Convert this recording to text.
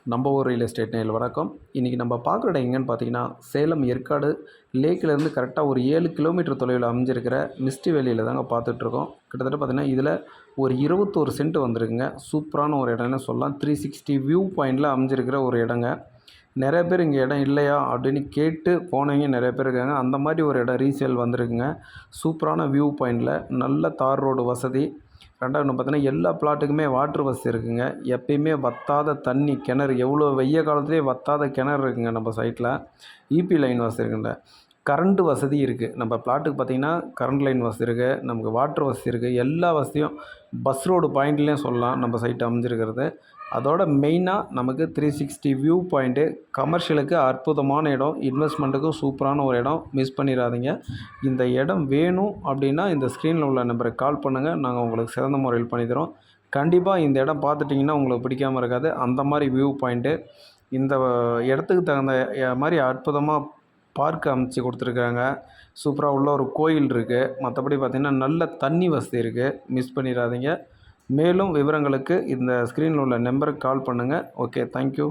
நம்ம ஊர் real estate நேயர்கள் வணக்கம். இன்றைக்கி நம்ம பார்க்குற இடம் எங்கேன்னு பார்த்தீங்கன்னா, சேலம் ஏற்காடு லேக்கிலேருந்து கரெக்டாக ஒரு 7 கிலோமீட்டர் தொலைவில் அமைஞ்சிருக்கிற மிஸ்டி வேலியில் தாங்க பார்த்துட்ருக்கோம். கிட்டத்தட்ட பார்த்தீங்கன்னா, இதில் ஒரு 21 சென்ட் வந்துருக்குங்க. சூப்பரான ஒரு இடம்னு சொல்லலாம். 360 வியூ பாயிண்டில் அமைஞ்சிருக்கிற ஒரு இடங்க. நிறைய பேர் இங்கே இடம் இல்லையா அப்படின்னு கேட்டு போனவங்க நிறைய பேர் இருக்காங்க. அந்த மாதிரி ஒரு இடம் ரீசேல் வந்திருக்குங்க. சூப்பரான வியூ பாயிண்டில் நல்ல தார் ரோடு வசதி. ரெண்டாவது ஒன்று பார்த்தீங்கன்னா, எல்லா பிளாட்டுக்குமே வாட்ரு வசதி இருக்குதுங்க. எப்பயுமே வற்றாத தண்ணி கிணறு, எவ்வளோ வெய்ய காலத்துலேயே வற்றாத கிணறு இருக்குதுங்க நம்ம சைட்டில். இபி லைன் வசதி இருக்குங்க. கரண்ட்டு வசதி இருக்குது. நம்ம பிளாட்டுக்கு பார்த்திங்கன்னா கரண்ட் லைன் வசதி இருக்குது, நமக்கு வாட்ரு வசதி இருக்குது. எல்லா வசதியும் பஸ் ரோடு பாயிண்ட்லேயும் சொல்லலாம் நம்ம சைட்டு அமைஞ்சிருக்கிறது. அதோட மெயினாக நமக்கு 360 வியூ பாயிண்ட்டு. கமர்ஷியலுக்கு அற்புதமான இடம், இன்வெஸ்ட்மெண்ட்டுக்கும் சூப்பரான ஒரு இடம். மிஸ் பண்ணிடாதீங்க. இந்த இடம் வேணும் அப்படின்னா இந்த ஸ்க்ரீனில் உள்ள நம்பருக்கு கால் பண்ணுங்கள். நாங்கள் உங்களுக்கு சிறந்த முறையில் பண்ணித்தரோம். கண்டிப்பாக இந்த இடம் பார்த்துட்டிங்கன்னா உங்களுக்கு பிடிக்காமல் இருக்காது. அந்த மாதிரி வியூ பாயிண்ட்டு. இந்த இடத்துக்கு தகுந்த மாதிரி அற்புதமாக பார்க் அமைச்சு கொடுத்துருக்காங்க. சூப்பராக உள்ள ஒரு கோயில் இருக்குது. மற்றபடி பார்த்திங்கன்னா நல்ல தண்ணி வசதி இருக்குது. மிஸ் பண்ணிடாதீங்க. மேலும் விவரங்களுக்கு இந்த ஸ்க்ரீனில் உள்ள நம்பருக்கு கால் பண்ணுங்கள். Okay, thank you.